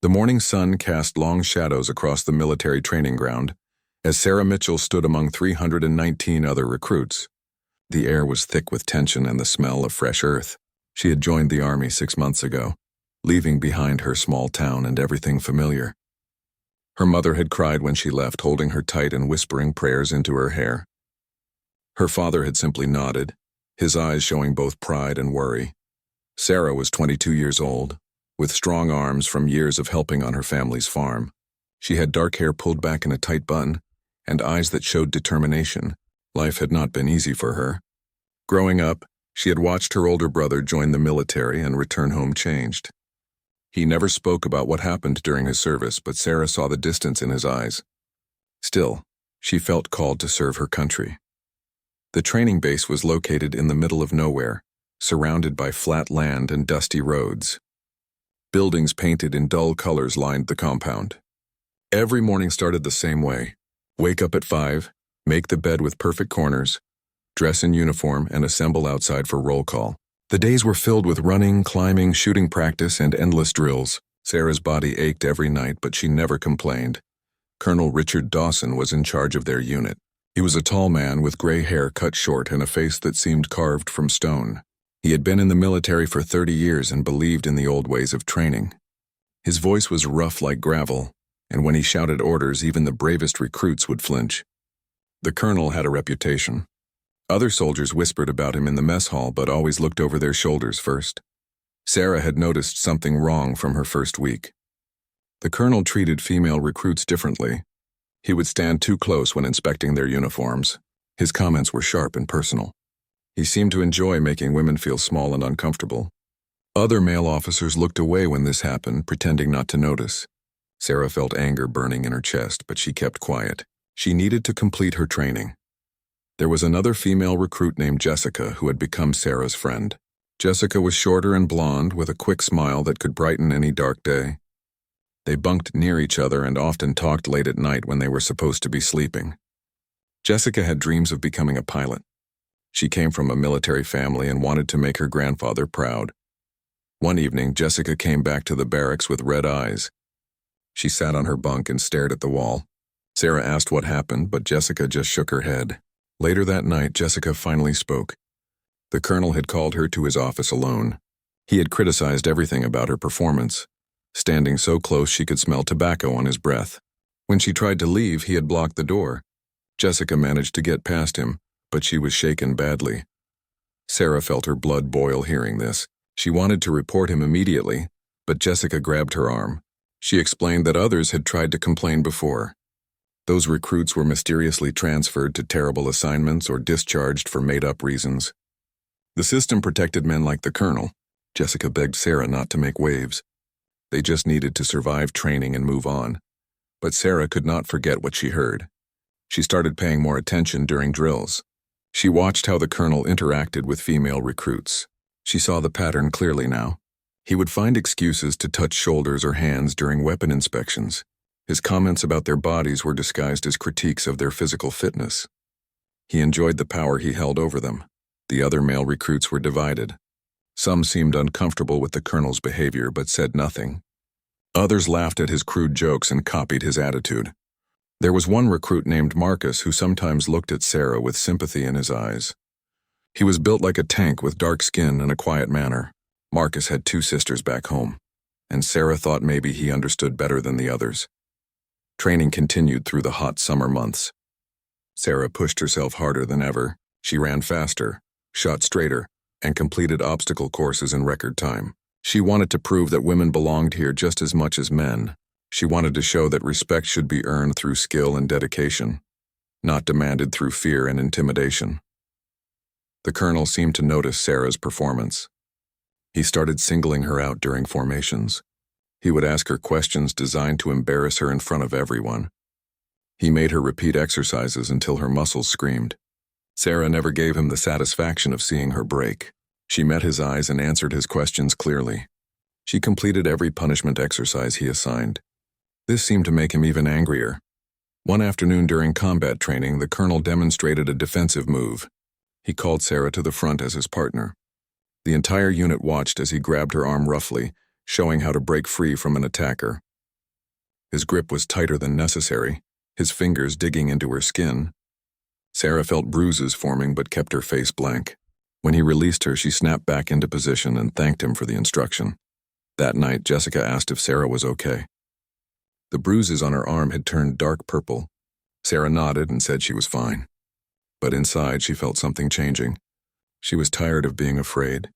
The morning sun cast long shadows across the military training ground as Sarah Mitchell stood among 319 other recruits. The air was thick with tension and the smell of fresh earth. She had joined the army 6 months ago, leaving behind her small town and everything familiar. Her mother had cried when she left, holding her tight and whispering prayers into her hair. Her father had simply nodded, his eyes showing both pride and worry. Sarah was 22 years old, with strong arms from years of helping on her family's farm. She had dark hair pulled back in a tight bun, and eyes that showed determination. Life had not been easy for her. Growing up, she had watched her older brother join the military and return home changed. He never spoke about what happened during his service, but Sarah saw the distance in his eyes. Still, she felt called to serve her country. The training base was located in the middle of nowhere, surrounded by flat land and dusty roads. Buildings painted in dull colors lined the compound. Every morning started the same way. Wake up at 5, make the bed with perfect corners, dress in uniform, and assemble outside for roll call. The days were filled with running, climbing, shooting practice, and endless drills. Sarah's body ached every night, but she never complained. Colonel Richard Dawson was in charge of their unit. He was a tall man with gray hair cut short and a face that seemed carved from stone. He had been in the military for 30 years and believed in the old ways of training. His voice was rough like gravel, and when he shouted orders, even the bravest recruits would flinch. The colonel had a reputation. Other soldiers whispered about him in the mess hall, but always looked over their shoulders first. Sarah had noticed something wrong from her first week. The colonel treated female recruits differently. He would stand too close when inspecting their uniforms. His comments were sharp and personal. He seemed to enjoy making women feel small and uncomfortable. Other male officers looked away when this happened, pretending not to notice. Sarah felt anger burning in her chest, but she kept quiet. She needed to complete her training. There was another female recruit named Jessica who had become Sarah's friend. Jessica was shorter and blonde, with a quick smile that could brighten any dark day. They bunked near each other and often talked late at night when they were supposed to be sleeping. Jessica had dreams of becoming a pilot. She came from a military family and wanted to make her grandfather proud. One evening, Jessica came back to the barracks with red eyes. She sat on her bunk and stared at the wall. Sarah asked what happened, but Jessica just shook her head. Later that night, Jessica finally spoke. The colonel had called her to his office alone. He had criticized everything about her performance, standing so close she could smell tobacco on his breath. When she tried to leave, he had blocked the door. Jessica managed to get past him, but she was shaken badly. Sarah felt her blood boil hearing this. She wanted to report him immediately, but Jessica grabbed her arm. She explained that others had tried to complain before. Those recruits were mysteriously transferred to terrible assignments or discharged for made-up reasons. The system protected men like the colonel. Jessica begged Sarah not to make waves. They just needed to survive training and move on. But Sarah could not forget what she heard. She started paying more attention during drills. She watched how the colonel interacted with female recruits. She saw the pattern clearly now. He would find excuses to touch shoulders or hands during weapon inspections. His comments about their bodies were disguised as critiques of their physical fitness. He enjoyed the power he held over them. The other male recruits were divided. Some seemed uncomfortable with the colonel's behavior but said nothing. Others laughed at his crude jokes and copied his attitude. There was one recruit named Marcus who sometimes looked at Sarah with sympathy in his eyes. He was built like a tank with dark skin and a quiet manner. Marcus had 2 sisters back home, and Sarah thought maybe he understood better than the others. Training continued through the hot summer months. Sarah pushed herself harder than ever. She ran faster, shot straighter, and completed obstacle courses in record time. She wanted to prove that women belonged here just as much as men. She wanted to show that respect should be earned through skill and dedication, not demanded through fear and intimidation. The colonel seemed to notice Sarah's performance. He started singling her out during formations. He would ask her questions designed to embarrass her in front of everyone. He made her repeat exercises until her muscles screamed. Sarah never gave him the satisfaction of seeing her break. She met his eyes and answered his questions clearly. She completed every punishment exercise he assigned. This seemed to make him even angrier. One afternoon during combat training, the colonel demonstrated a defensive move. He called Sarah to the front as his partner. The entire unit watched as he grabbed her arm roughly, showing how to break free from an attacker. His grip was tighter than necessary, his fingers digging into her skin. Sarah felt bruises forming but kept her face blank. When he released her, she snapped back into position and thanked him for the instruction. That night, Jessica asked if Sarah was okay. The bruises on her arm had turned dark purple. Sarah nodded and said she was fine. But inside, she felt something changing. She was tired of being afraid.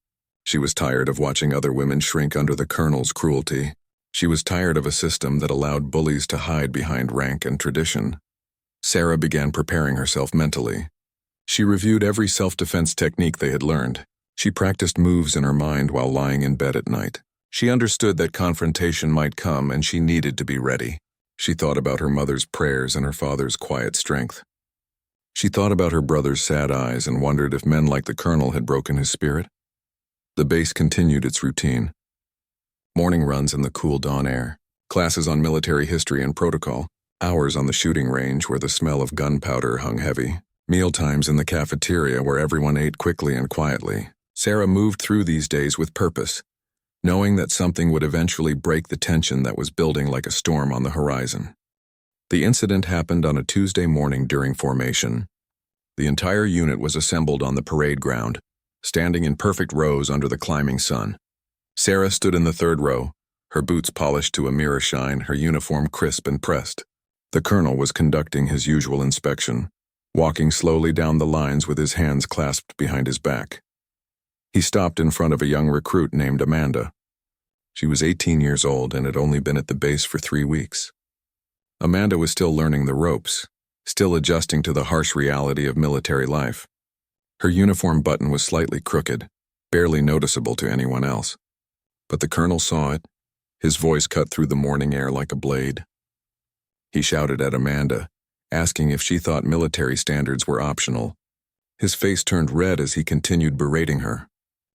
She was tired of watching other women shrink under the colonel's cruelty. She was tired of a system that allowed bullies to hide behind rank and tradition. Sarah began preparing herself mentally. She reviewed every self-defense technique they had learned. She practiced moves in her mind while lying in bed at night. She understood that confrontation might come and she needed to be ready. She thought about her mother's prayers and her father's quiet strength. She thought about her brother's sad eyes and wondered if men like the colonel had broken his spirit. The base continued its routine. Morning runs in the cool dawn air, classes on military history and protocol, hours on the shooting range where the smell of gunpowder hung heavy, mealtimes in the cafeteria where everyone ate quickly and quietly. Sarah moved through these days with purpose, knowing that something would eventually break the tension that was building like a storm on the horizon. The incident happened on a Tuesday morning during formation. The entire unit was assembled on the parade ground, standing in perfect rows under the climbing sun. Sarah stood in the third row, her boots polished to a mirror shine, her uniform crisp and pressed. The colonel was conducting his usual inspection, walking slowly down the lines with his hands clasped behind his back. He stopped in front of a young recruit named Amanda. She was 18 years old and had only been at the base for 3 weeks. Amanda was still learning the ropes, still adjusting to the harsh reality of military life. Her uniform button was slightly crooked, barely noticeable to anyone else. But the colonel saw it. His voice cut through the morning air like a blade. He shouted at Amanda, asking if she thought military standards were optional. His face turned red as he continued berating her.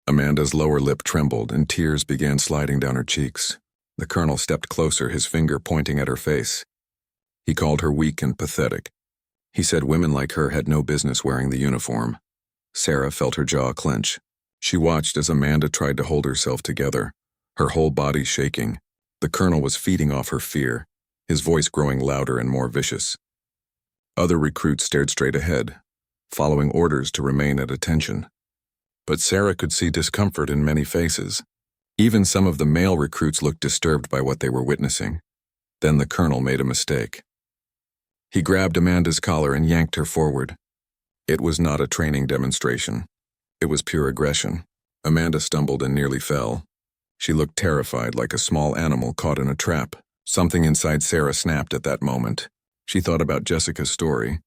Amanda's lower lip trembled and tears began sliding down her cheeks. The colonel stepped closer, his finger pointing at her face. He called her weak and pathetic. He said women like her had no business wearing the uniform. Sarah felt her jaw clench. She watched as Amanda tried to hold herself together, her whole body shaking. The colonel was feeding off her fear, his voice growing louder and more vicious. Other recruits stared straight ahead, following orders to remain at attention. But Sarah could see discomfort in many faces. Even some of the male recruits looked disturbed by what they were witnessing. Then the colonel made a mistake. He grabbed Amanda's collar and yanked her forward. It was not a training demonstration. It was pure aggression. Amanda stumbled and nearly fell. She looked terrified, like a small animal caught in a trap. Something inside Sarah snapped at that moment. She thought about Jessica's story.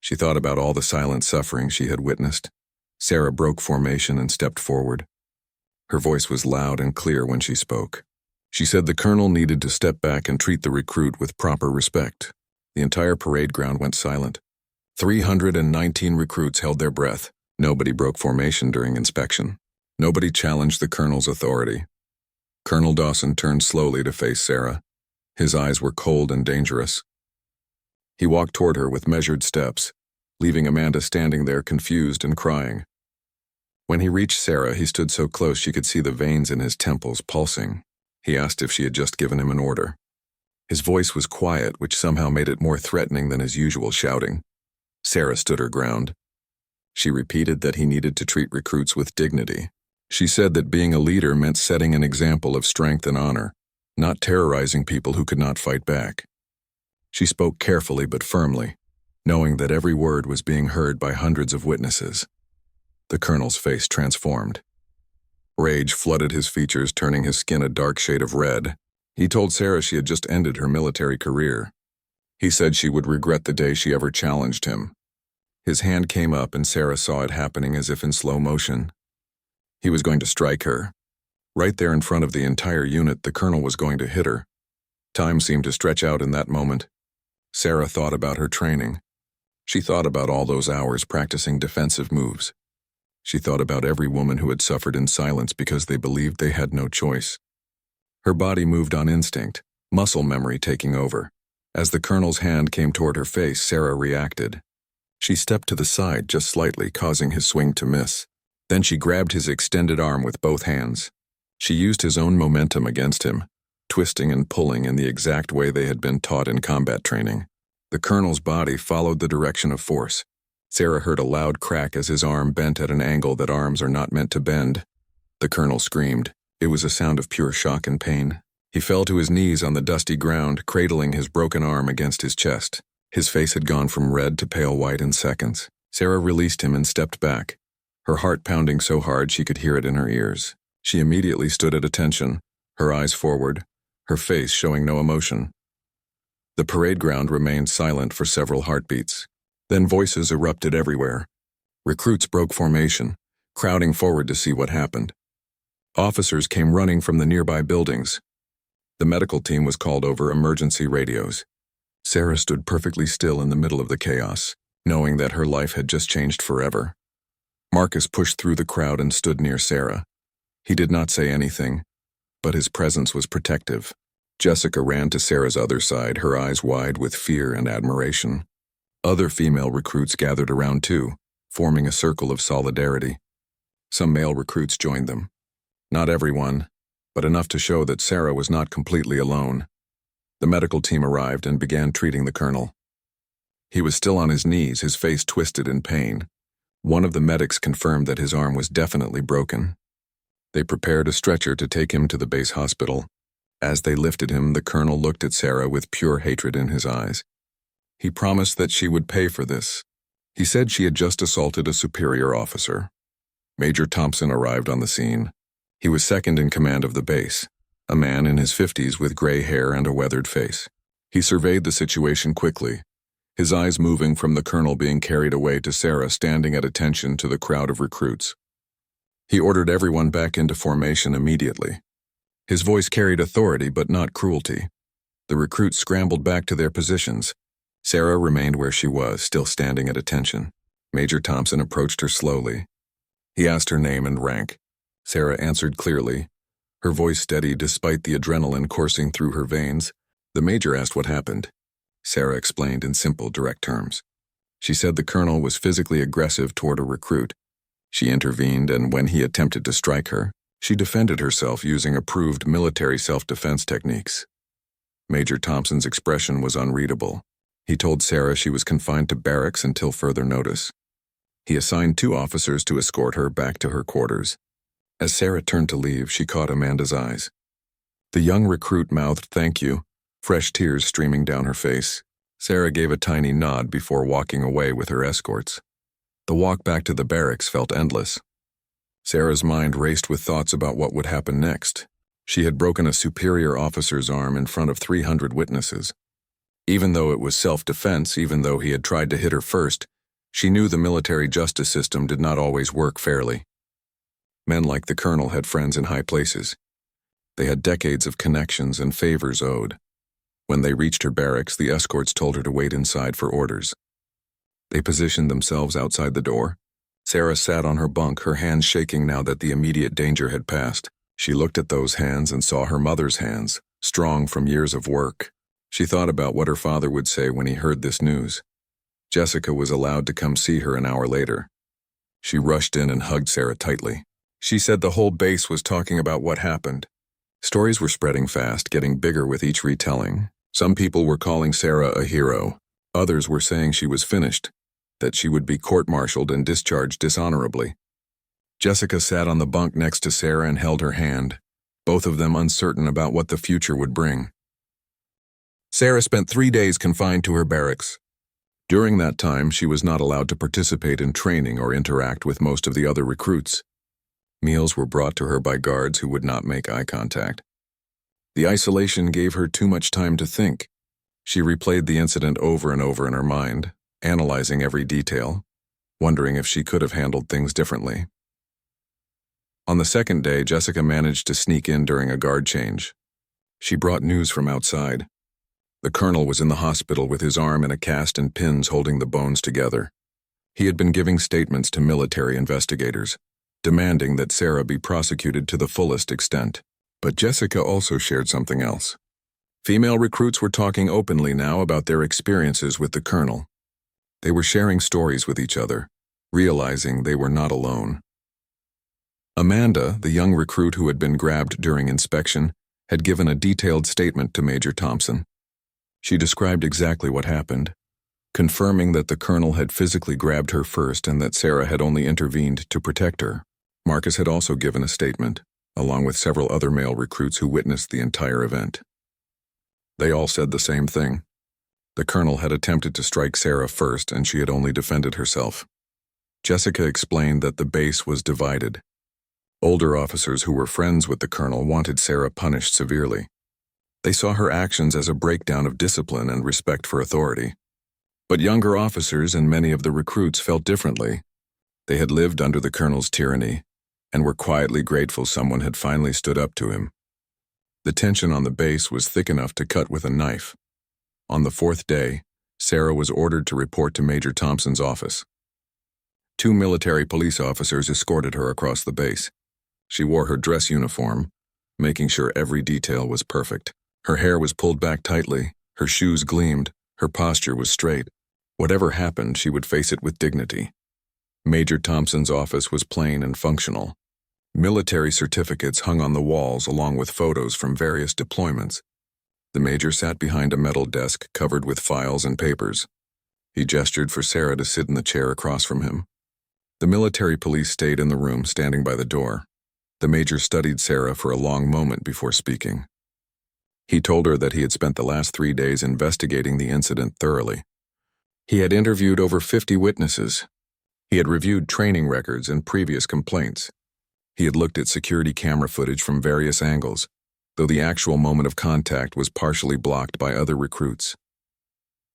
She thought about all the silent suffering she had witnessed. Sarah broke formation and stepped forward. Her voice was loud and clear when she spoke. She said the colonel needed to step back and treat the recruit with proper respect. The entire parade ground went silent. 319 recruits held their breath. Nobody broke formation during inspection. Nobody challenged the colonel's authority. Colonel Dawson turned slowly to face Sarah. His eyes were cold and dangerous. He walked toward her with measured steps, leaving Amanda standing there confused and crying. When he reached Sarah, he stood so close she could see the veins in his temples pulsing. He asked if she had just given him an order. His voice was quiet, which somehow made it more threatening than his usual shouting. Sarah stood her ground. She repeated that he needed to treat recruits with dignity. She said that being a leader meant setting an example of strength and honor, not terrorizing people who could not fight back. She spoke carefully but firmly, knowing that every word was being heard by hundreds of witnesses. The colonel's face transformed. Rage flooded his features, turning his skin a dark shade of red. He told Sarah she had just ended her military career. He said she would regret the day she ever challenged him. His hand came up and Sarah saw it happening as if in slow motion. He was going to strike her. Right there in front of the entire unit, the colonel was going to hit her. Time seemed to stretch out in that moment. Sarah thought about her training. She thought about all those hours practicing defensive moves. She thought about every woman who had suffered in silence because they believed they had no choice. Her body moved on instinct, muscle memory taking over. As the colonel's hand came toward her face, Sarah reacted. She stepped to the side just slightly, causing his swing to miss. Then she grabbed his extended arm with both hands. She used his own momentum against him. twisting and pulling in the exact way they had been taught in combat training. The colonel's body followed the direction of force. Sarah heard a loud crack as his arm bent at an angle that arms are not meant to bend. The colonel screamed. It was a sound of pure shock and pain. He fell to his knees on the dusty ground, cradling his broken arm against his chest. His face had gone from red to pale white in seconds. Sarah released him and stepped back, her heart pounding so hard she could hear it in her ears. She immediately stood at attention, her eyes forward, her face showing no emotion. The parade ground remained silent for several heartbeats. Then voices erupted everywhere. Recruits broke formation, crowding forward to see what happened. Officers came running from the nearby buildings. The medical team was called over emergency radios. Sarah stood perfectly still in the middle of the chaos, knowing that her life had just changed forever. Marcus pushed through the crowd and stood near Sarah. He did not say anything, but his presence was protective. Jessica ran to Sarah's other side, her eyes wide with fear and admiration. Other female recruits gathered around too, forming a circle of solidarity. Some male recruits joined them. Not everyone, but enough to show that Sarah was not completely alone. The medical team arrived and began treating the colonel. He was still on his knees, his face twisted in pain. One of the medics confirmed that his arm was definitely broken. They prepared a stretcher to take him to the base hospital. As they lifted him, the colonel looked at Sarah with pure hatred in his eyes. He promised that she would pay for this. He said she had just assaulted a superior officer. Major Thompson arrived on the scene. He was second in command of the base, a man in his 50s with gray hair and a weathered face. He surveyed the situation quickly, his eyes moving from the colonel being carried away to Sarah standing at attention to the crowd of recruits. He ordered everyone back into formation immediately. His voice carried authority but not cruelty. The recruits scrambled back to their positions. Sarah remained where she was, still standing at attention. Major Thompson approached her slowly. He asked her name and rank. Sarah answered clearly, her voice steady despite the adrenaline coursing through her veins. The major asked what happened. Sarah explained in simple, direct terms. She said the colonel was physically aggressive toward a recruit. She intervened, and when he attempted to strike her, she defended herself using approved military self-defense techniques. Major Thompson's expression was unreadable. He told Sarah she was confined to barracks until further notice. He assigned 2 officers to escort her back to her quarters. As Sarah turned to leave, she caught Amanda's eyes. The young recruit mouthed thank you, fresh tears streaming down her face. Sarah gave a tiny nod before walking away with her escorts. The walk back to the barracks felt endless. Sarah's mind raced with thoughts about what would happen next. She had broken a superior officer's arm in front of 300 witnesses. Even though it was self-defense, even though he had tried to hit her first, she knew the military justice system did not always work fairly. Men like the colonel had friends in high places. They had decades of connections and favors owed. When they reached her barracks, the escorts told her to wait inside for orders. They positioned themselves outside the door. Sarah sat on her bunk, her hands shaking now that the immediate danger had passed. She looked at those hands and saw her mother's hands, strong from years of work. She thought about what her father would say when he heard this news. Jessica was allowed to come see her an hour later. She rushed in and hugged Sarah tightly. She said the whole base was talking about what happened. Stories were spreading fast, getting bigger with each retelling. Some people were calling Sarah a hero. Others were saying she was finished, that she would be court-martialed and discharged dishonorably. Jessica sat on the bunk next to Sarah and held her hand, both of them uncertain about what the future would bring. Sarah spent 3 days confined to her barracks. During that time, she was not allowed to participate in training or interact with most of the other recruits. Meals were brought to her by guards who would not make eye contact. The isolation gave her too much time to think. She replayed the incident over and over in her mind, analyzing every detail, wondering if she could have handled things differently. On the second day, Jessica managed to sneak in during a guard change. She brought news from outside. The colonel was in the hospital with his arm in a cast and pins holding the bones together. He had been giving statements to military investigators, demanding that Sarah be prosecuted to the fullest extent. But Jessica also shared something else. Female recruits were talking openly now about their experiences with the colonel. They were sharing stories with each other, realizing they were not alone. Amanda, the young recruit who had been grabbed during inspection, had given a detailed statement to Major Thompson. She described exactly what happened, confirming that the colonel had physically grabbed her first and that Sarah had only intervened to protect her. Marcus had also given a statement, along with several other male recruits who witnessed the entire event. They all said the same thing. The colonel had attempted to strike Sarah first and she had only defended herself. Jessica explained that the base was divided. Older officers who were friends with the colonel wanted Sarah punished severely. They saw her actions as a breakdown of discipline and respect for authority. But younger officers and many of the recruits felt differently. They had lived under the colonel's tyranny and were quietly grateful someone had finally stood up to him. The tension on the base was thick enough to cut with a knife. On the fourth day, Sarah was ordered to report to Major Thompson's office. 2 military police officers escorted her across the base. She wore her dress uniform, making sure every detail was perfect. Her hair was pulled back tightly, her shoes gleamed, her posture was straight. Whatever happened, she would face it with dignity. Major Thompson's office was plain and functional. Military certificates hung on the walls along with photos from various deployments. The major sat behind a metal desk covered with files and papers. He gestured for Sarah to sit in the chair across from him. The military police stayed in the room, standing by the door. The major studied Sarah for a long moment before speaking. He told her that he had spent the last 3 days investigating the incident thoroughly. He had interviewed over 50 witnesses. He had reviewed training records and previous complaints. He had looked at security camera footage from various angles, though the actual moment of contact was partially blocked by other recruits.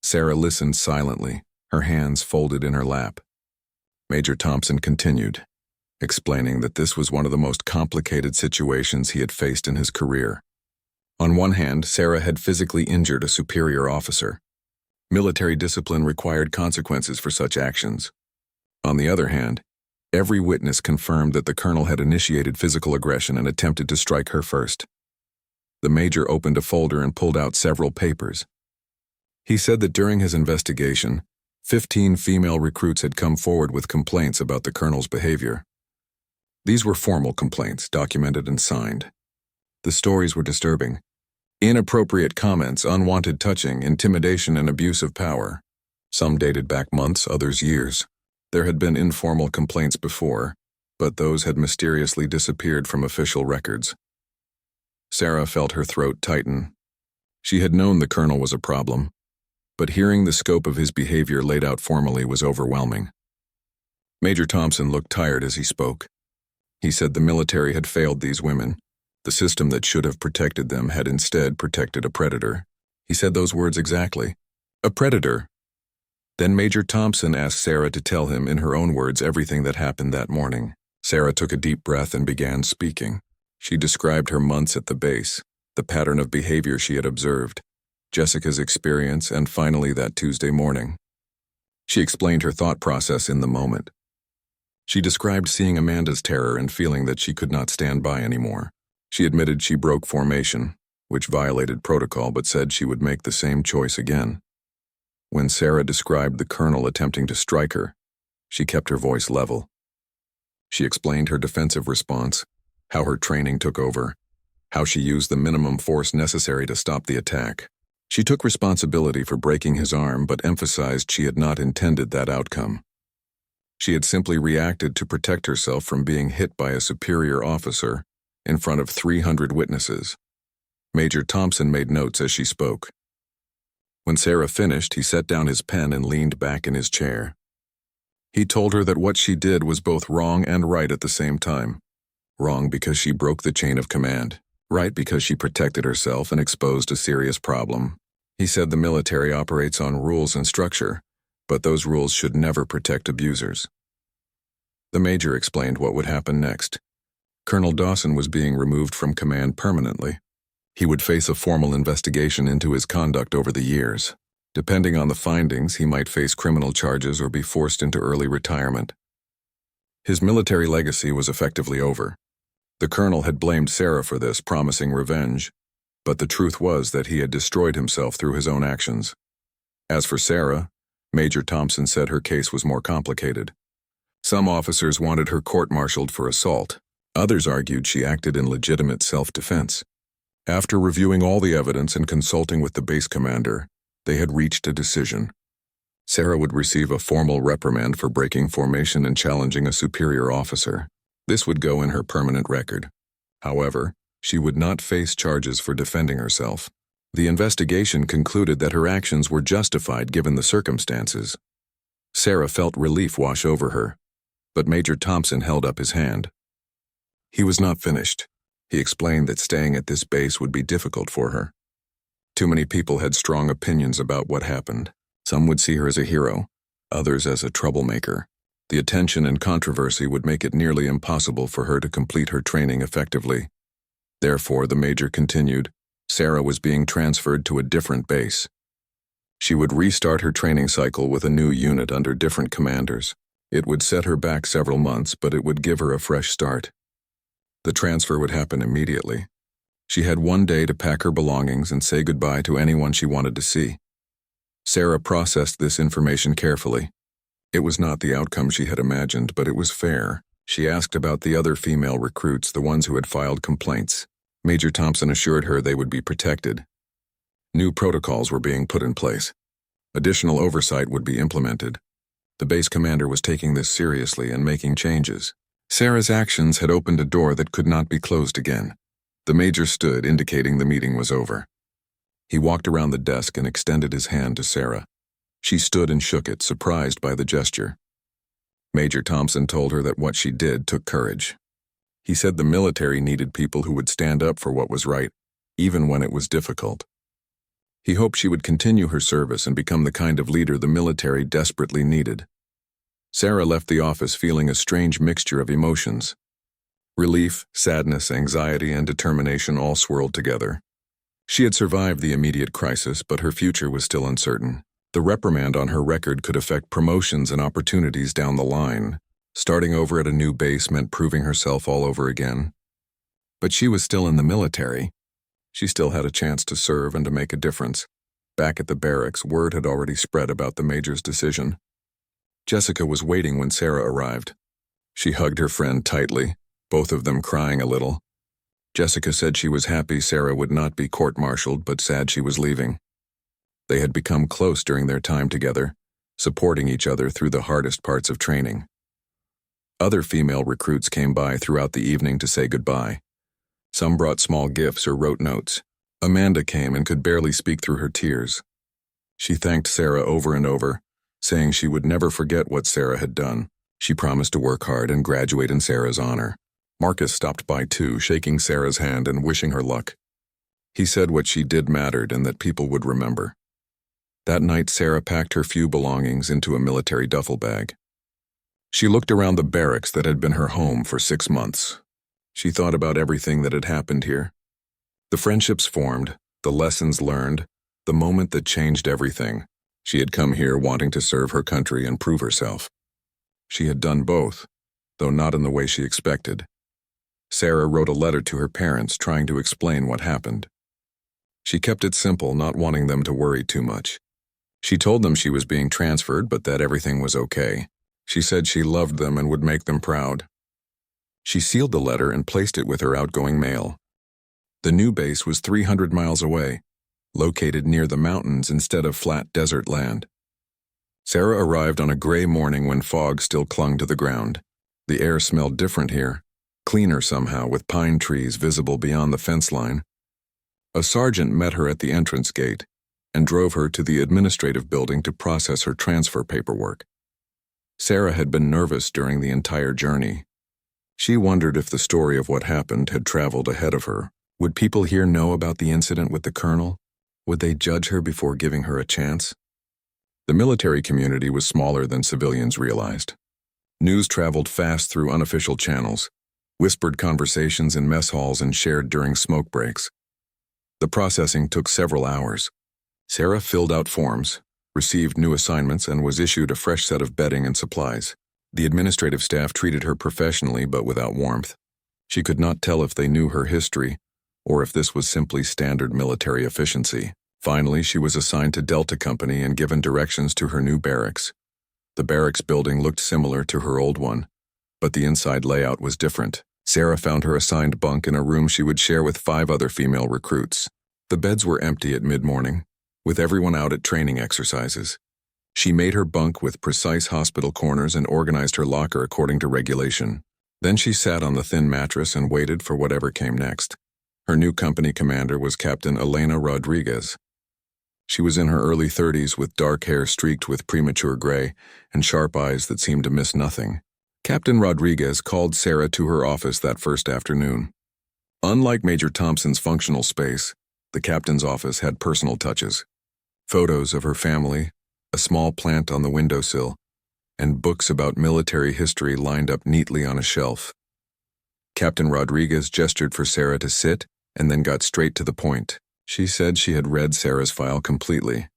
Sarah listened silently, her hands folded in her lap. Major Thompson continued, explaining that this was one of the most complicated situations he had faced in his career. On one hand, Sarah had physically injured a superior officer. Military discipline required consequences for such actions. On the other hand, every witness confirmed that the colonel had initiated physical aggression and attempted to strike her first. The major opened a folder and pulled out several papers. He said that during his investigation, 15 female recruits had come forward with complaints about the colonel's behavior. These were formal complaints, documented and signed. The stories were disturbing. Inappropriate comments, unwanted touching, intimidation, and abuse of power. Some dated back months, others years. There had been informal complaints before, but those had mysteriously disappeared from official records. Sarah felt her throat tighten. She had known the colonel was a problem, but hearing the scope of his behavior laid out formally was overwhelming. Major Thompson looked tired as he spoke. He said the military had failed these women. The system that should have protected them had instead protected a predator. He said those words exactly. A predator. Then Major Thompson asked Sarah to tell him in her own words everything that happened that morning. Sarah took a deep breath and began speaking. She described her months at the base, the pattern of behavior she had observed, Jessica's experience, and finally that Tuesday morning. She explained her thought process in the moment. She described seeing Amanda's terror and feeling that she could not stand by anymore. She admitted she broke formation, which violated protocol, but said she would make the same choice again. When Sarah described the colonel attempting to strike her, she kept her voice level. She explained her defensive response, how her training took over, how she used the minimum force necessary to stop the attack. She took responsibility for breaking his arm, but emphasized she had not intended that outcome. She had simply reacted to protect herself from being hit by a superior officer in front of 300 witnesses. Major Thompson made notes as she spoke. When Sarah finished, he set down his pen and leaned back in his chair. He told her that what she did was both wrong and right at the same time. Wrong because she broke the chain of command. Right because she protected herself and exposed a serious problem. He said the military operates on rules and structure, but those rules should never protect abusers. The major explained what would happen next. Colonel Dawson was being removed from command permanently. He would face a formal investigation into his conduct over the years. Depending on the findings, he might face criminal charges or be forced into early retirement. His military legacy was effectively over. The colonel had blamed Sarah for this, promising revenge, but the truth was that he had destroyed himself through his own actions. As for Sarah, Major Thompson said her case was more complicated. Some officers wanted her court-martialed for assault. Others argued she acted in legitimate self-defense. After reviewing all the evidence and consulting with the base commander, they had reached a decision. Sarah would receive a formal reprimand for breaking formation and challenging a superior officer. This would go in her permanent record. However, she would not face charges for defending herself. The investigation concluded that her actions were justified given the circumstances. Sarah felt relief wash over her, but Major Thompson held up his hand. He was not finished. He explained that staying at this base would be difficult for her. Too many people had strong opinions about what happened. Some would see her as a hero, others as a troublemaker. The attention and controversy would make it nearly impossible for her to complete her training effectively. Therefore, the major continued, Sarah was being transferred to a different base. She would restart her training cycle with a new unit under different commanders. It would set her back several months, but it would give her a fresh start. The transfer would happen immediately. She had one day to pack her belongings and say goodbye to anyone she wanted to see. Sarah processed this information carefully. It was not the outcome she had imagined, but it was fair. She asked about the other female recruits, the ones who had filed complaints. Major Thompson assured her they would be protected. New protocols were being put in place. Additional oversight would be implemented. The base commander was taking this seriously and making changes. Sarah's actions had opened a door that could not be closed again. The major stood, indicating the meeting was over. He walked around the desk and extended his hand to Sarah. She stood and shook it, surprised by the gesture. Major Thompson told her that what she did took courage. He said the military needed people who would stand up for what was right, even when it was difficult. He hoped she would continue her service and become the kind of leader the military desperately needed. Sarah left the office feeling a strange mixture of emotions. Relief, sadness, anxiety, and determination all swirled together. She had survived the immediate crisis, but her future was still uncertain. The reprimand on her record could affect promotions and opportunities down the line. Starting over at a new base meant proving herself all over again. But she was still in the military. She still had a chance to serve and to make a difference. Back at the barracks, word had already spread about the major's decision. Jessica was waiting when Sarah arrived. She hugged her friend tightly, both of them crying a little. Jessica said she was happy Sarah would not be court-martialed, but sad she was leaving. They had become close during their time together, supporting each other through the hardest parts of training. Other female recruits came by throughout the evening to say goodbye. Some brought small gifts or wrote notes. Amanda came and could barely speak through her tears. She thanked Sarah over and over, saying she would never forget what Sarah had done. She promised to work hard and graduate in Sarah's honor. Marcus stopped by too, shaking Sarah's hand and wishing her luck. He said what she did mattered and that people would remember. That night, Sarah packed her few belongings into a military duffel bag. She looked around the barracks that had been her home for 6 months. She thought about everything that had happened here. The friendships formed, the lessons learned, the moment that changed everything. She had come here wanting to serve her country and prove herself. She had done both, though not in the way she expected. Sarah wrote a letter to her parents trying to explain what happened. She kept it simple, not wanting them to worry too much. She told them she was being transferred, but that everything was okay. She said she loved them and would make them proud. She sealed the letter and placed it with her outgoing mail. The new base was 300 miles away, located near the mountains instead of flat desert land. Sarah arrived on a gray morning when fog still clung to the ground. The air smelled different here, cleaner somehow, with pine trees visible beyond the fence line. A sergeant met her at the entrance gate and drove her to the administrative building to process her transfer paperwork. Sarah had been nervous during the entire journey. She wondered if the story of what happened had traveled ahead of her. Would people here know about the incident with the colonel? Would they judge her before giving her a chance? The military community was smaller than civilians realized. News traveled fast through unofficial channels, whispered conversations in mess halls and shared during smoke breaks. The processing took several hours. Sarah filled out forms, received new assignments, and was issued a fresh set of bedding and supplies. The administrative staff treated her professionally but without warmth. She could not tell if they knew her history or if this was simply standard military efficiency. Finally, she was assigned to Delta Company and given directions to her new barracks. The barracks building looked similar to her old one, but the inside layout was different. Sarah found her assigned bunk in a room she would share with 5 other female recruits. The beds were empty at mid-morning, with everyone out at training exercises. She made her bunk with precise hospital corners and organized her locker according to regulation. Then she sat on the thin mattress and waited for whatever came next. Her new company commander was Captain Elena Rodriguez. She was in her early 30s with dark hair streaked with premature gray and sharp eyes that seemed to miss nothing. Captain Rodriguez called Sarah to her office that first afternoon. Unlike Major Thompson's functional space, the captain's office had personal touches. Photos of her family, a small plant on the windowsill, and books about military history lined up neatly on a shelf. Captain Rodriguez gestured for Sarah to sit and then got straight to the point. She said she had read Sarah's file completely,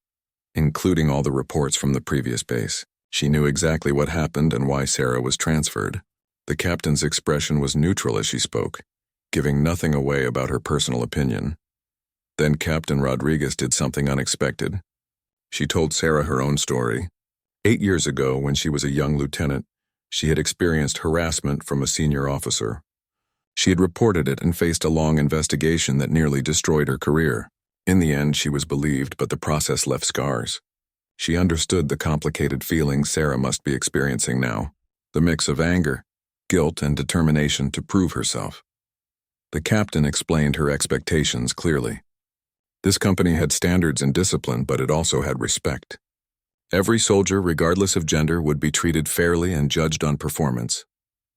including all the reports from the previous base. She knew exactly what happened and why Sarah was transferred. The captain's expression was neutral as she spoke, giving nothing away about her personal opinion. Then Captain Rodriguez did something unexpected. She told Sarah her own story. 8 years ago, when she was a young lieutenant, she had experienced harassment from a senior officer. She had reported it and faced a long investigation that nearly destroyed her career. In the end, she was believed, but the process left scars. She understood the complicated feelings Sarah must be experiencing now, the mix of anger, guilt, and determination to prove herself. The captain explained her expectations clearly. This company had standards and discipline, but it also had respect. Every soldier, regardless of gender, would be treated fairly and judged on performance.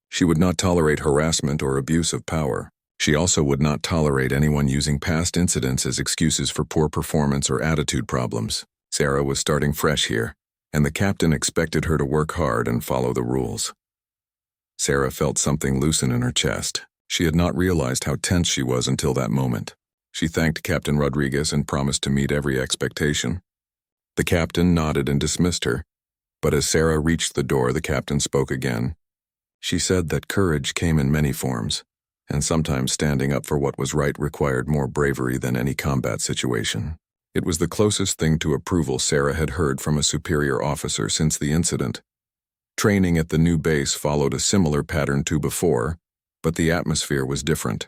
She would not tolerate harassment or abuse of power. She also would not tolerate anyone using past incidents as excuses for poor performance or attitude problems. Sarah was starting fresh here, and the captain expected her to work hard and follow the rules. Sarah felt something loosen in her chest. She had not realized how tense she was until that moment. She thanked Captain Rodriguez and promised to meet every expectation. The captain nodded and dismissed her, but as Sarah reached the door, the captain spoke again. She said that courage came in many forms, and sometimes standing up for what was right required more bravery than any combat situation. It was the closest thing to approval Sarah had heard from a superior officer since the incident. Training at the new base followed a similar pattern to before, but the atmosphere was different.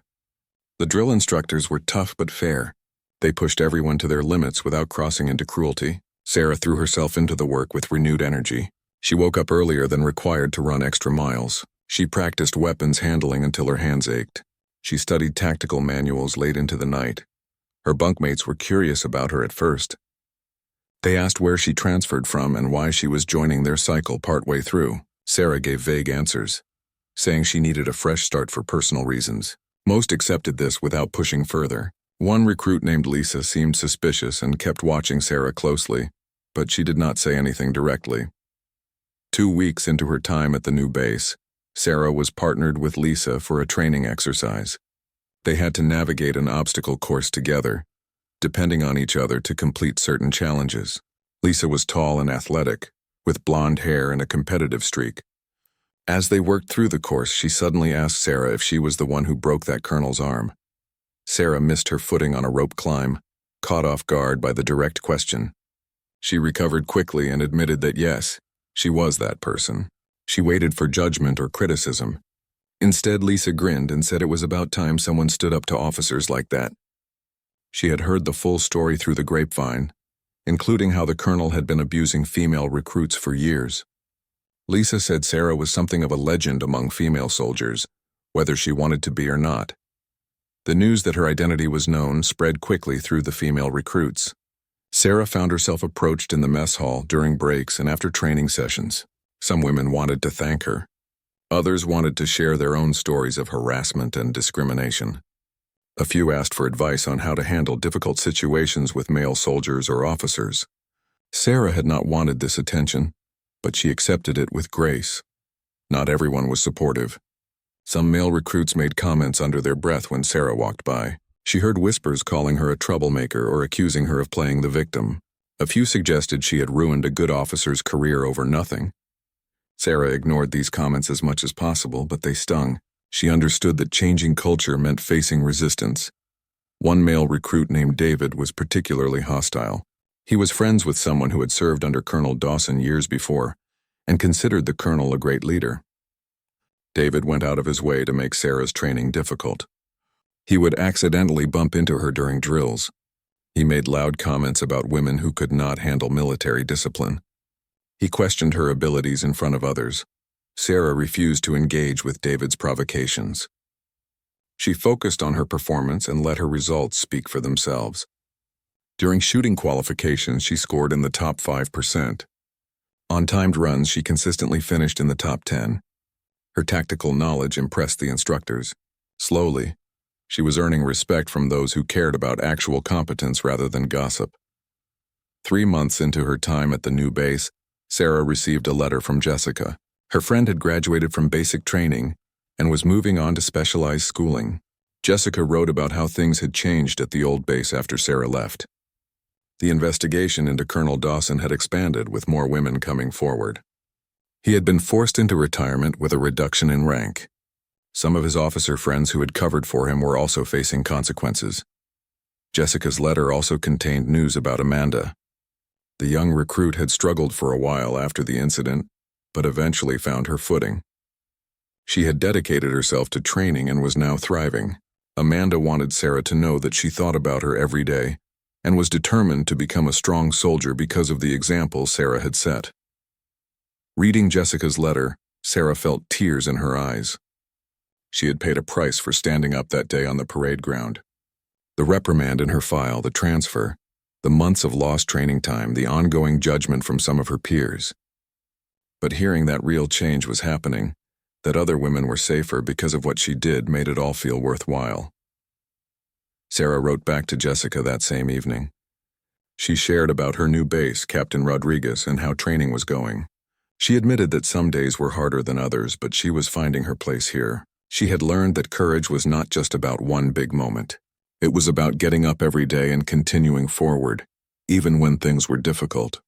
The drill instructors were tough but fair. They pushed everyone to their limits without crossing into cruelty. Sarah threw herself into the work with renewed energy. She woke up earlier than required to run extra miles. She practiced weapons handling until her hands ached. She studied tactical manuals late into the night. Her bunkmates were curious about her at first. They asked where she transferred from and why she was joining their cycle partway through. Sarah gave vague answers, saying she needed a fresh start for personal reasons. Most accepted this without pushing further. One recruit named Lisa seemed suspicious and kept watching Sarah closely, but she did not say anything directly. 2 weeks into her time at the new base, Sarah was partnered with Lisa for a training exercise. They had to navigate an obstacle course together, depending on each other to complete certain challenges. Lisa was tall and athletic, with blonde hair and a competitive streak. As they worked through the course, she suddenly asked Sarah if she was the one who broke that colonel's arm. Sarah missed her footing on a rope climb, caught off guard by the direct question. She recovered quickly and admitted that yes, she was that person. She waited for judgment or criticism. Instead, Lisa grinned and said it was about time someone stood up to officers like that. She had heard the full story through the grapevine, including how the colonel had been abusing female recruits for years. Lisa said Sarah was something of a legend among female soldiers, whether she wanted to be or not. The news that her identity was known spread quickly through the female recruits. Sarah found herself approached in the mess hall during breaks and after training sessions. Some women wanted to thank her. Others wanted to share their own stories of harassment and discrimination. A few asked for advice on how to handle difficult situations with male soldiers or officers. Sarah had not wanted this attention, but she accepted it with grace. Not everyone was supportive. Some male recruits made comments under their breath when Sarah walked by. She heard whispers calling her a troublemaker or accusing her of playing the victim. A few suggested she had ruined a good officer's career over nothing. Sarah ignored these comments as much as possible, but they stung. She understood that changing culture meant facing resistance. One male recruit named David was particularly hostile. He was friends with someone who had served under Colonel Dawson years before, and considered the colonel a great leader. David went out of his way to make Sarah's training difficult. He would accidentally bump into her during drills. He made loud comments about women who could not handle military discipline. He questioned her abilities in front of others. Sarah refused to engage with David's provocations. She focused on her performance and let her results speak for themselves. During shooting qualifications, she scored in the top 5%. On timed runs, she consistently finished in the top 10. Her tactical knowledge impressed the instructors. Slowly, she was earning respect from those who cared about actual competence rather than gossip. 3 months into her time at the new base, Sarah received a letter from Jessica. Her friend had graduated from basic training and was moving on to specialized schooling. Jessica wrote about how things had changed at the old base after Sarah left. The investigation into Colonel Dawson had expanded, with more women coming forward. He had been forced into retirement with a reduction in rank. Some of his officer friends who had covered for him were also facing consequences. Jessica's letter also contained news about Amanda. The young recruit had struggled for a while after the incident, but eventually found her footing. She had dedicated herself to training and was now thriving. Amanda wanted Sarah to know that she thought about her every day and was determined to become a strong soldier because of the example Sarah had set. Reading Jessica's letter, Sarah felt tears in her eyes. She had paid a price for standing up that day on the parade ground. The reprimand in her file, the transfer, the months of lost training time, the ongoing judgment from some of her peers. But hearing that real change was happening, that other women were safer because of what she did, made it all feel worthwhile. Sarah wrote back to Jessica that same evening. She shared about her new base, Captain Rodriguez, and how training was going. She admitted that some days were harder than others, but she was finding her place here. She had learned that courage was not just about one big moment. It was about getting up every day and continuing forward, even when things were difficult.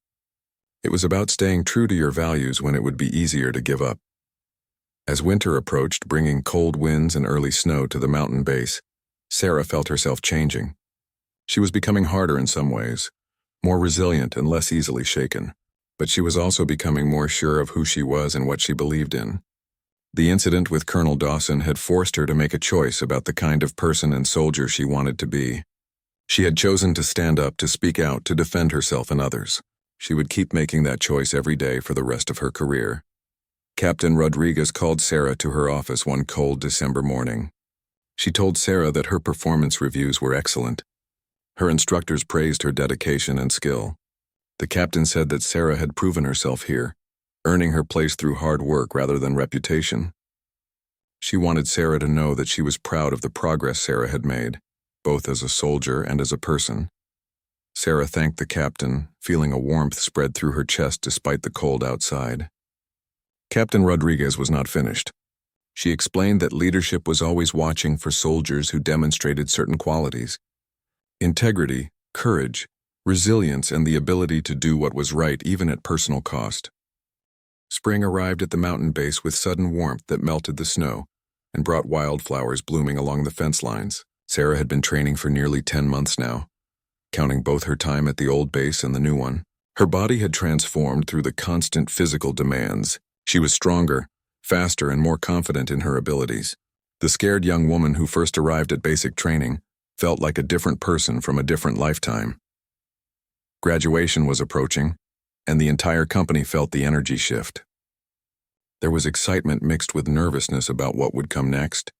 It was about staying true to your values when it would be easier to give up. As winter approached, bringing cold winds and early snow to the mountain base, Sarah felt herself changing. She was becoming harder in some ways, more resilient and less easily shaken. But she was also becoming more sure of who she was and what she believed in. The incident with Colonel Dawson had forced her to make a choice about the kind of person and soldier she wanted to be. She had chosen to stand up, to speak out, to defend herself and others. She would keep making that choice every day for the rest of her career. Captain Rodriguez called Sarah to her office one cold December morning. She told Sarah that her performance reviews were excellent. Her instructors praised her dedication and skill. The captain said that Sarah had proven herself here, earning her place through hard work rather than reputation. She wanted Sarah to know that she was proud of the progress Sarah had made, both as a soldier and as a person. Sarah thanked the captain, feeling a warmth spread through her chest despite the cold outside. Captain Rodriguez was not finished. She explained that leadership was always watching for soldiers who demonstrated certain qualities: integrity, courage, resilience, and the ability to do what was right even at personal cost. Spring arrived at the mountain base with sudden warmth that melted the snow and brought wildflowers blooming along the fence lines. Sarah had been training for nearly 10 months now, counting both her time at the old base and the new one. Her body had transformed through the constant physical demands. She was stronger, faster, and more confident in her abilities. The scared young woman who first arrived at basic training felt like a different person from a different lifetime. Graduation was approaching, and the entire company felt the energy shift. There was excitement mixed with nervousness about what would come next.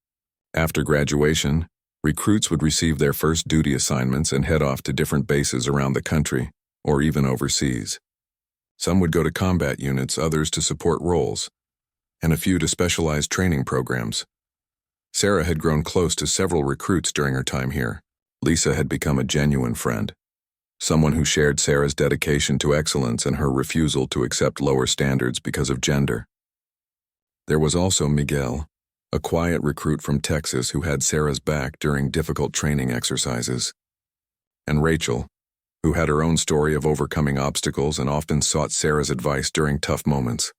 After graduation, recruits would receive their first duty assignments and head off to different bases around the country, or even overseas. Some would go to combat units, others to support roles, and a few to specialized training programs. Sarah had grown close to several recruits during her time here. Lisa had become a genuine friend, someone who shared Sarah's dedication to excellence and her refusal to accept lower standards because of gender. There was also Miguel, a quiet recruit from Texas who had Sarah's back during difficult training exercises, and Rachel, who had her own story of overcoming obstacles and often sought Sarah's advice during tough moments.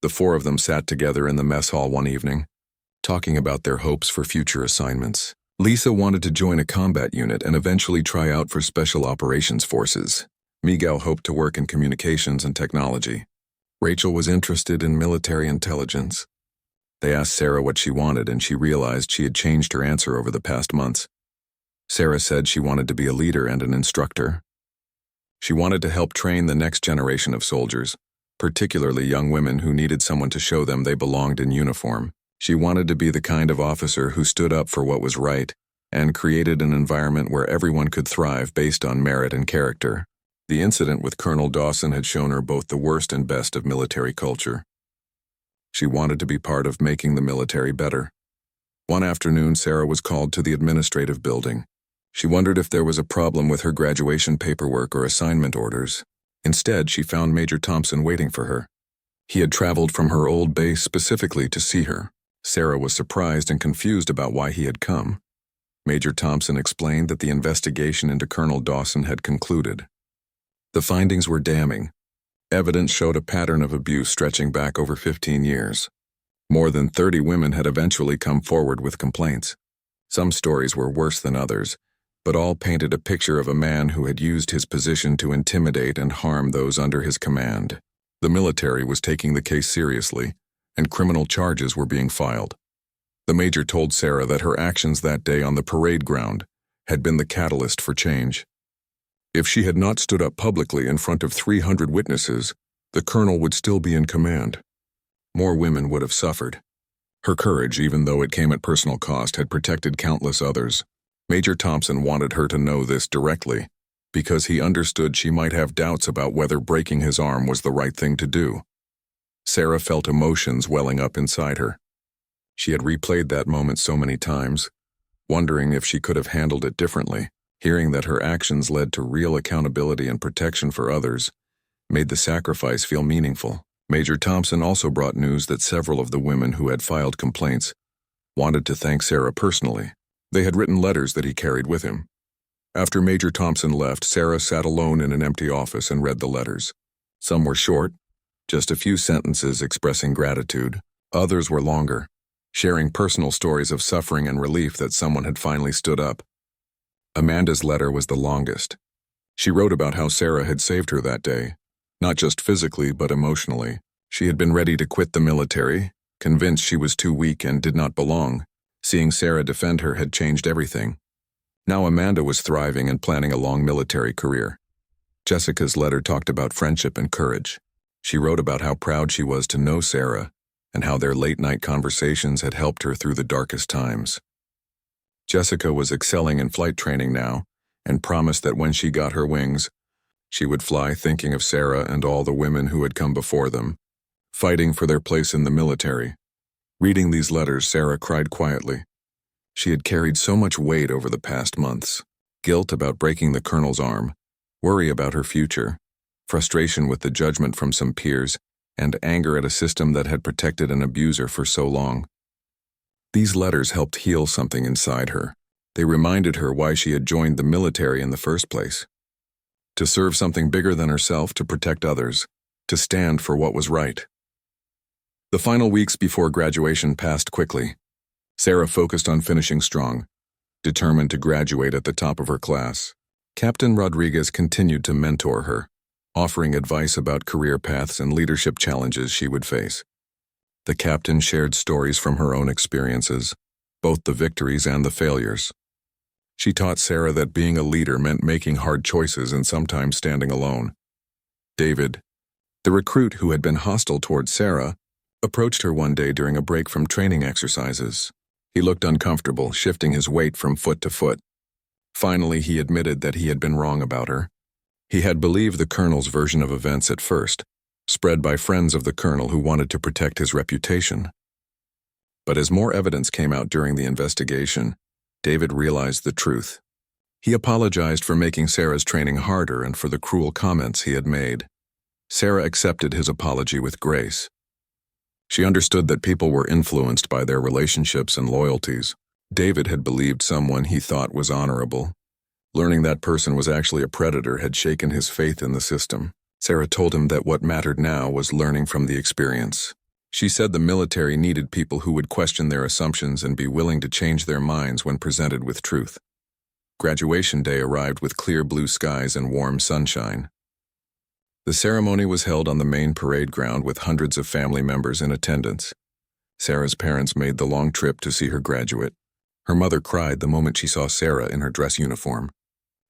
The four of them sat together in the mess hall one evening, talking about their hopes for future assignments. Lisa wanted to join a combat unit and eventually try out for Special Operations Forces. Miguel hoped to work in communications and technology. Rachel was interested in military intelligence. They asked Sarah what she wanted, and she realized she had changed her answer over the past months. Sarah said she wanted to be a leader and an instructor. She wanted to help train the next generation of soldiers, particularly young women who needed someone to show them they belonged in uniform. She wanted to be the kind of officer who stood up for what was right and created an environment where everyone could thrive based on merit and character. The incident with Colonel Dawson had shown her both the worst and best of military culture. She wanted to be part of making the military better. One afternoon, Sarah was called to the administrative building. She wondered if there was a problem with her graduation paperwork or assignment orders. Instead, she found Major Thompson waiting for her. He had traveled from her old base specifically to see her. Sarah was surprised and confused about why he had come. Major Thompson explained that the investigation into Colonel Dawson had concluded. The findings were damning. Evidence showed a pattern of abuse stretching back over 15 years. More than 30 women had eventually come forward with complaints. Some stories were worse than others, but all painted a picture of a man who had used his position to intimidate and harm those under his command. The military was taking the case seriously, and criminal charges were being filed. The major told Sarah that her actions that day on the parade ground had been the catalyst for change. If she had not stood up publicly in front of 300 witnesses, the colonel would still be in command. More women would have suffered. Her courage, even though it came at personal cost, had protected countless others. Major Thompson wanted her to know this directly, because he understood she might have doubts about whether breaking his arm was the right thing to do. Sarah felt emotions welling up inside her. She had replayed that moment so many times, wondering if she could have handled it differently. Hearing that her actions led to real accountability and protection for others made the sacrifice feel meaningful. Major Thompson also brought news that several of the women who had filed complaints wanted to thank Sarah personally. They had written letters that he carried with him. After Major Thompson left, Sarah sat alone in an empty office and read the letters. Some were short, just a few sentences expressing gratitude. Others were longer, sharing personal stories of suffering and relief that someone had finally stood up. Amanda's letter was the longest. She wrote about how Sarah had saved her that day, not just physically but emotionally. She had been ready to quit the military, convinced she was too weak and did not belong. Seeing Sarah defend her had changed everything. Now Amanda was thriving and planning a long military career. Jessica's letter talked about friendship and courage. She wrote about how proud she was to know Sarah and how their late-night conversations had helped her through the darkest times. Jessica was excelling in flight training now and promised that when she got her wings, she would fly thinking of Sarah and all the women who had come before them, fighting for their place in the military. Reading these letters, Sarah cried quietly. She had carried so much weight over the past months: guilt about breaking the colonel's arm, worry about her future, frustration with the judgment from some peers, and anger at a system that had protected an abuser for so long. These letters helped heal something inside her. They reminded her why she had joined the military in the first place. To serve something bigger than herself, to protect others, to stand for what was right. The final weeks before graduation passed quickly. Sarah focused on finishing strong, determined to graduate at the top of her class. Captain Rodriguez continued to mentor her, offering advice about career paths and leadership challenges she would face. The captain shared stories from her own experiences, both the victories and the failures. She taught Sarah that being a leader meant making hard choices and sometimes standing alone. David, the recruit who had been hostile towards Sarah, approached her one day during a break from training exercises. He looked uncomfortable, shifting his weight from foot to foot. Finally, he admitted that he had been wrong about her. He had believed the colonel's version of events at first, spread by friends of the colonel who wanted to protect his reputation. But as more evidence came out during the investigation, David realized the truth. He apologized for making Sarah's training harder and for the cruel comments he had made. Sarah accepted his apology with grace. She understood that people were influenced by their relationships and loyalties. David had believed someone he thought was honorable. Learning that person was actually a predator had shaken his faith in the system. Sarah told him that what mattered now was learning from the experience. She said the military needed people who would question their assumptions and be willing to change their minds when presented with truth. Graduation day arrived with clear blue skies and warm sunshine. The ceremony was held on the main parade ground with hundreds of family members in attendance. Sarah's parents made the long trip to see her graduate. Her mother cried the moment she saw Sarah in her dress uniform.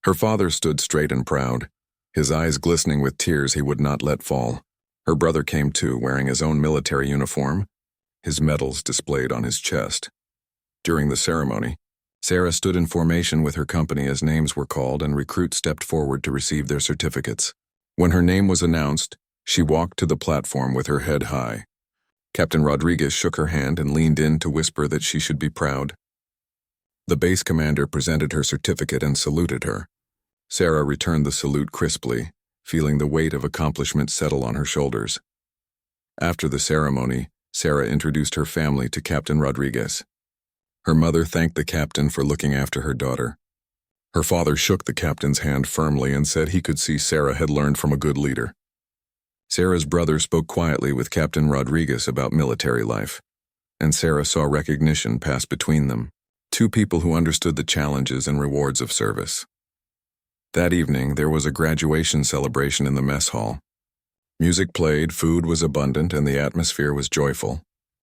Her father stood straight and proud, his eyes glistening with tears he would not let fall. Her brother came too, wearing his own military uniform, his medals displayed on his chest. During the ceremony, Sarah stood in formation with her company as names were called and recruits stepped forward to receive their certificates. When her name was announced, she walked to the platform with her head high. Captain Rodriguez shook her hand and leaned in to whisper that she should be proud. The base commander presented her certificate and saluted her. Sarah returned the salute crisply, feeling the weight of accomplishment settle on her shoulders. After the ceremony, Sarah introduced her family to Captain Rodriguez. Her mother thanked the captain for looking after her daughter. Her father shook the captain's hand firmly and said he could see Sarah had learned from a good leader. Sarah's brother spoke quietly with Captain Rodriguez about military life, and Sarah saw recognition pass between them, two people who understood the challenges and rewards of service. That evening, there was a graduation celebration in the mess hall. Music played, food was abundant, and the atmosphere was joyful.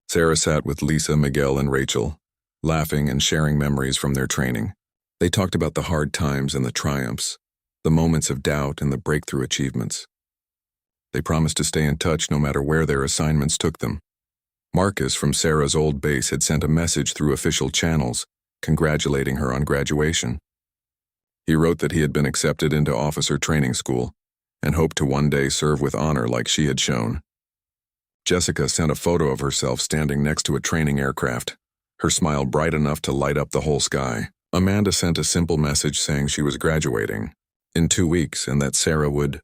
Sarah sat with Lisa, Miguel, and Rachel, laughing and sharing memories from their training. They talked about the hard times and the triumphs, the moments of doubt and the breakthrough achievements. They promised to stay in touch no matter where their assignments took them. Marcus from Sarah's old base had sent a message through official channels, congratulating her on graduation. He wrote that he had been accepted into officer training school and hoped to one day serve with honor like she had shown. Jessica sent a photo of herself standing next to a training aircraft, her smile bright enough to light up the whole sky. Amanda sent a simple message saying she was graduating in 2 weeks and that Sarah would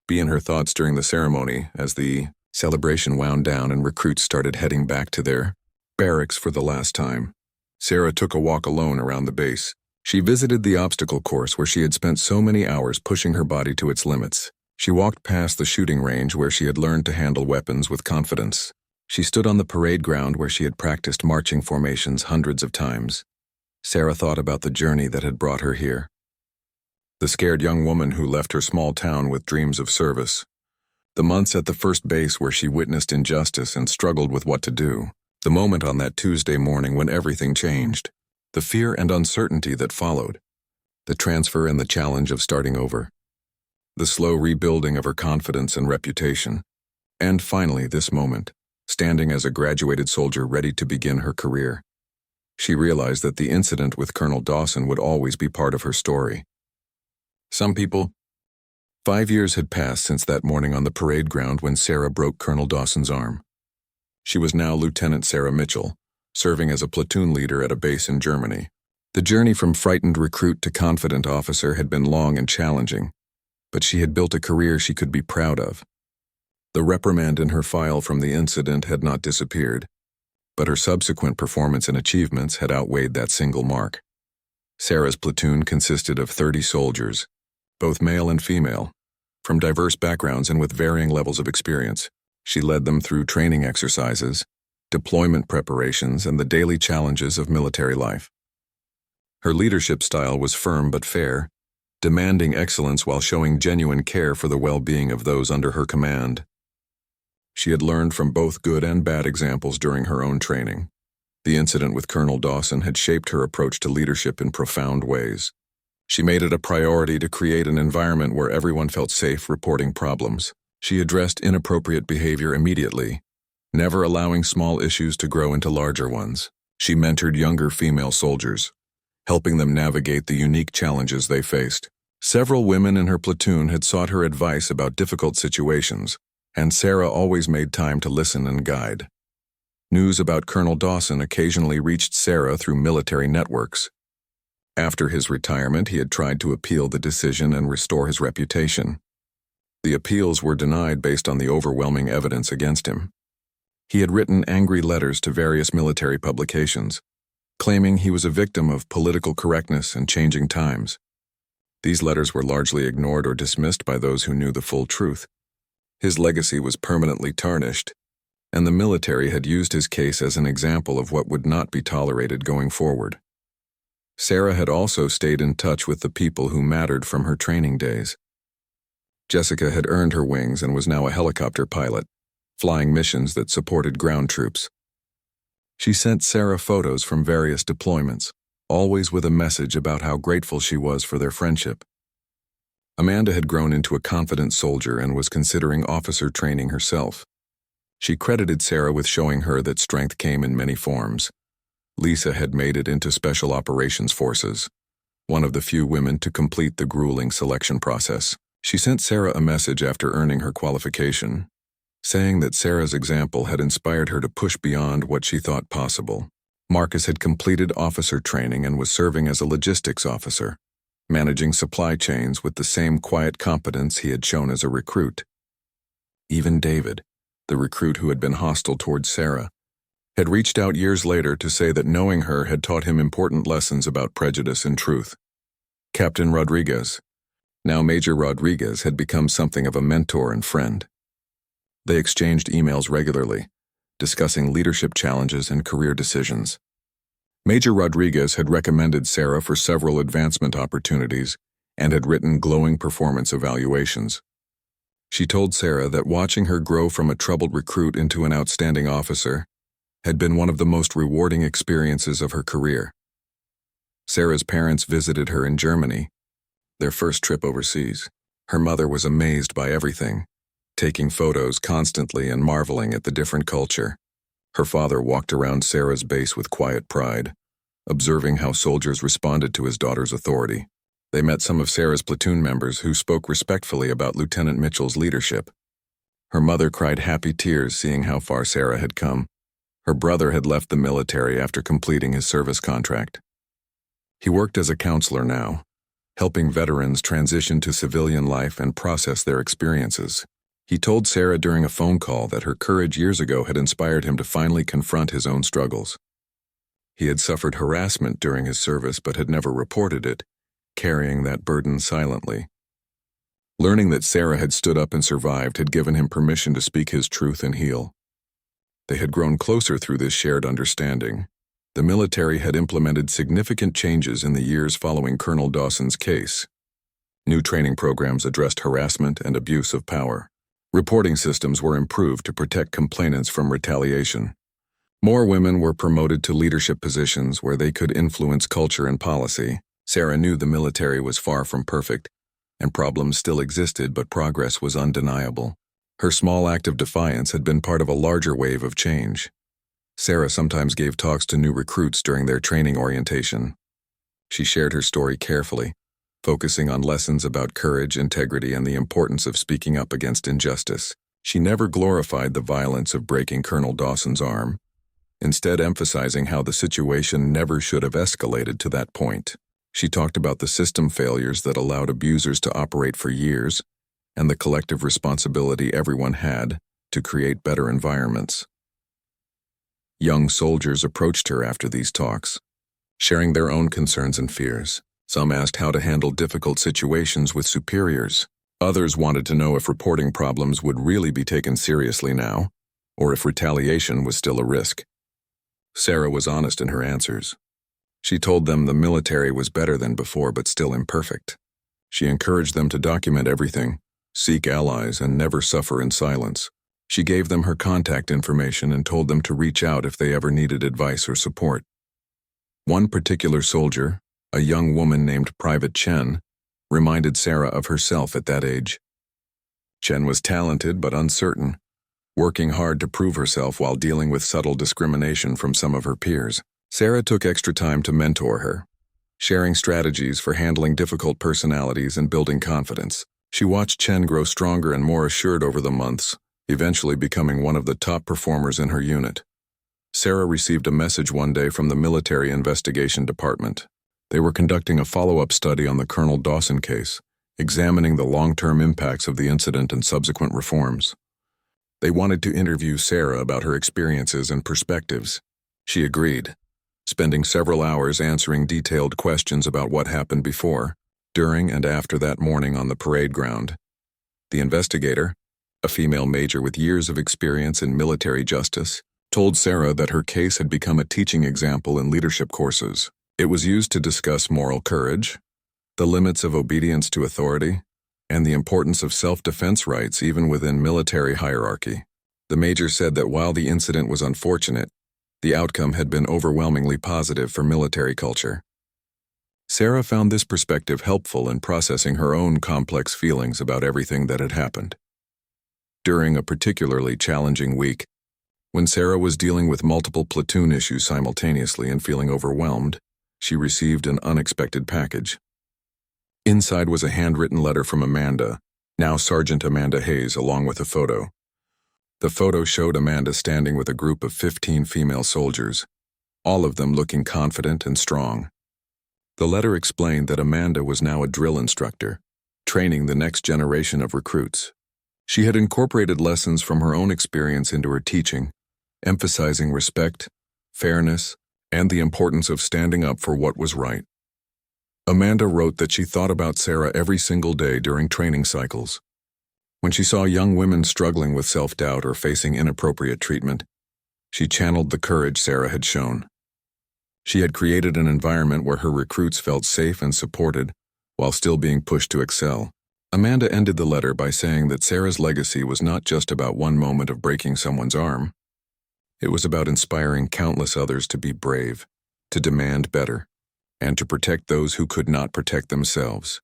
be in her thoughts during the ceremony as the celebration wound down and recruits started heading back to their barracks for the last time. Sarah took a walk alone around the base. She visited the obstacle course where she had spent so many hours pushing her body to its limits. She walked past the shooting range where she had learned to handle weapons with confidence. She stood on the parade ground where she had practiced marching formations hundreds of times. Sarah thought about the journey that had brought her here. The scared young woman who left her small town with dreams of service. The months at the first base where she witnessed injustice and struggled with what to do. The moment on that Tuesday morning when everything changed. The fear and uncertainty that followed. The transfer and the challenge of starting over. The slow rebuilding of her confidence and reputation. And finally, this moment, standing as a graduated soldier ready to begin her career. She realized that the incident with Colonel Dawson would always be part of her story. Some people. 5 years had passed since that morning on the parade ground when Sarah broke Colonel Dawson's arm. She was now Lieutenant Sarah Mitchell, serving as a platoon leader at a base in Germany. The journey from frightened recruit to confident officer had been long and challenging, but she had built a career she could be proud of. The reprimand in her file from the incident had not disappeared, but her subsequent performance and achievements had outweighed that single mark. Sarah's platoon consisted of 30 soldiers, both male and female, from diverse backgrounds and with varying levels of experience. She led them through training exercises, deployment preparations, and the daily challenges of military life. Her leadership style was firm but fair, demanding excellence while showing genuine care for the well-being of those under her command. She had learned from both good and bad examples during her own training. The incident with Colonel Dawson had shaped her approach to leadership in profound ways. She made it a priority to create an environment where everyone felt safe reporting problems. She addressed inappropriate behavior immediately, never allowing small issues to grow into larger ones. She mentored younger female soldiers, helping them navigate the unique challenges they faced. Several women in her platoon had sought her advice about difficult situations, and Sarah always made time to listen and guide. News about Colonel Dawson occasionally reached Sarah through military networks. After his retirement, he had tried to appeal the decision and restore his reputation. The appeals were denied based on the overwhelming evidence against him. He had written angry letters to various military publications, claiming he was a victim of political correctness and changing times. These letters were largely ignored or dismissed by those who knew the full truth. His legacy was permanently tarnished, and the military had used his case as an example of what would not be tolerated going forward. Sarah had also stayed in touch with the people who mattered from her training days. Jessica had earned her wings and was now a helicopter pilot, flying missions that supported ground troops. She sent Sarah photos from various deployments, always with a message about how grateful she was for their friendship. Amanda had grown into a confident soldier and was considering officer training herself. She credited Sarah with showing her that strength came in many forms. Lisa had made it into Special Operations Forces, one of the few women to complete the grueling selection process. She sent Sarah a message after earning her qualification, saying that Sarah's example had inspired her to push beyond what she thought possible. Marcus had completed officer training and was serving as a logistics officer, managing supply chains with the same quiet competence he had shown as a recruit. Even David, the recruit who had been hostile towards Sarah, had reached out years later to say that knowing her had taught him important lessons about prejudice and truth. Captain Rodriguez, now Major Rodriguez, had become something of a mentor and friend. They exchanged emails regularly, discussing leadership challenges and career decisions. Major Rodriguez had recommended Sarah for several advancement opportunities and had written glowing performance evaluations. She told Sarah that watching her grow from a troubled recruit into an outstanding officer had been one of the most rewarding experiences of her career. Sarah's parents visited her in Germany, their first trip overseas. Her mother was amazed by everything, taking photos constantly and marveling at the different culture. Her father walked around Sarah's base with quiet pride, observing how soldiers responded to his daughter's authority. They met some of Sarah's platoon members who spoke respectfully about Lieutenant Mitchell's leadership. Her mother cried happy tears seeing how far Sarah had come. Her brother had left the military after completing his service contract. He worked as a counselor now, helping veterans transition to civilian life and process their experiences. He told Sarah during a phone call that her courage years ago had inspired him to finally confront his own struggles. He had suffered harassment during his service but had never reported it, carrying that burden silently. Learning that Sarah had stood up and survived had given him permission to speak his truth and heal. They had grown closer through this shared understanding. The military had implemented significant changes in the years following Colonel Dawson's case. New training programs addressed harassment and abuse of power. Reporting systems were improved to protect complainants from retaliation. More women were promoted to leadership positions where they could influence culture and policy. Sarah knew the military was far from perfect, and problems still existed, but progress was undeniable. Her small act of defiance had been part of a larger wave of change. Sarah sometimes gave talks to new recruits during their training orientation. She shared her story carefully, focusing on lessons about courage, integrity, and the importance of speaking up against injustice. She never glorified the violence of breaking Colonel Dawson's arm, instead emphasizing how the situation never should have escalated to that point. She talked about the system failures that allowed abusers to operate for years, and the collective responsibility everyone had to create better environments. Young soldiers approached her after these talks, sharing their own concerns and fears. Some asked how to handle difficult situations with superiors. Others wanted to know if reporting problems would really be taken seriously now, or if retaliation was still a risk. Sarah was honest in her answers. She told them the military was better than before but still imperfect. She encouraged them to document everything, seek allies, and never suffer in silence. She gave them her contact information and told them to reach out if they ever needed advice or support. One particular soldier, a young woman named Private Chen, reminded Sarah of herself at that age. Chen was talented but uncertain, working hard to prove herself while dealing with subtle discrimination from some of her peers. Sarah took extra time to mentor her, sharing strategies for handling difficult personalities and building confidence. She watched Chen grow stronger and more assured over the months, eventually becoming one of the top performers in her unit. Sarah received a message one day from the Military Investigation Department. They were conducting a follow-up study on the Colonel Dawson case, examining the long-term impacts of the incident and subsequent reforms. They wanted to interview Sarah about her experiences and perspectives. She agreed, spending several hours answering detailed questions about what happened before, during, and after that morning on the parade ground. The investigator, a female major with years of experience in military justice, told Sarah that her case had become a teaching example in leadership courses. It was used to discuss moral courage, the limits of obedience to authority, and the importance of self-defense rights even within military hierarchy. The major said that while the incident was unfortunate, The outcome had been overwhelmingly positive for military culture. Sarah found this perspective helpful in processing her own complex feelings about everything that had happened. During a particularly challenging week, when Sarah was dealing with multiple platoon issues simultaneously and feeling overwhelmed, she received an unexpected package. Inside was a handwritten letter from Amanda, now Sergeant Amanda Hayes, along with a photo. The photo showed Amanda standing with a group of 15 female soldiers, all of them looking confident and strong. The letter explained that Amanda was now a drill instructor, training the next generation of recruits. She had incorporated lessons from her own experience into her teaching, emphasizing respect, fairness, and the importance of standing up for what was right. Amanda wrote that she thought about Sarah every single day during training cycles. When she saw young women struggling with self-doubt or facing inappropriate treatment, she channeled the courage Sarah had shown. She had created an environment where her recruits felt safe and supported while still being pushed to excel. Amanda ended the letter by saying that Sarah's legacy was not just about one moment of breaking someone's arm. It was about inspiring countless others to be brave, to demand better, and to protect those who could not protect themselves.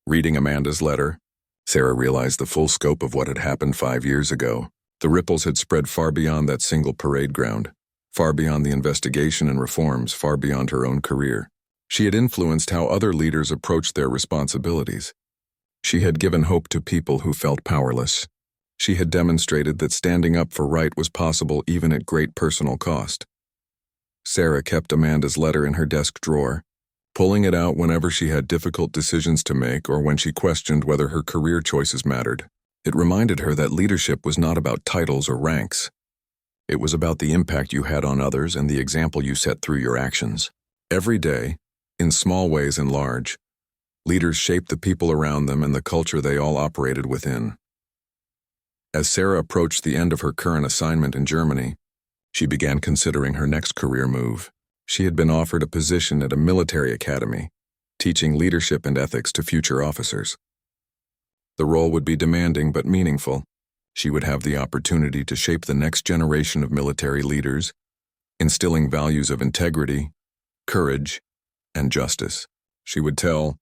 Reading Amanda's letter, Sarah realized the full scope of what had happened 5 years ago. The ripples had spread far beyond that single parade ground, far beyond the investigation and reforms, far beyond her own career. She had influenced how other leaders approached their responsibilities. She had given hope to people who felt powerless. She had demonstrated that standing up for right was possible even at great personal cost. Sarah kept Amanda's letter in her desk drawer, pulling it out whenever she had difficult decisions to make or when she questioned whether her career choices mattered. It reminded her that leadership was not about titles or ranks. It was about the impact you had on others and the example you set through your actions. Every day, in small ways and large, leaders shaped the people around them and the culture they all operated within. As Sarah approached the end of her current assignment in Germany, she began considering her next career move. She had been offered a position at a military academy, teaching leadership and ethics to future officers. The role would be demanding but meaningful. She would have the opportunity to shape the next generation of military leaders, instilling values of integrity, courage, and justice. She would tell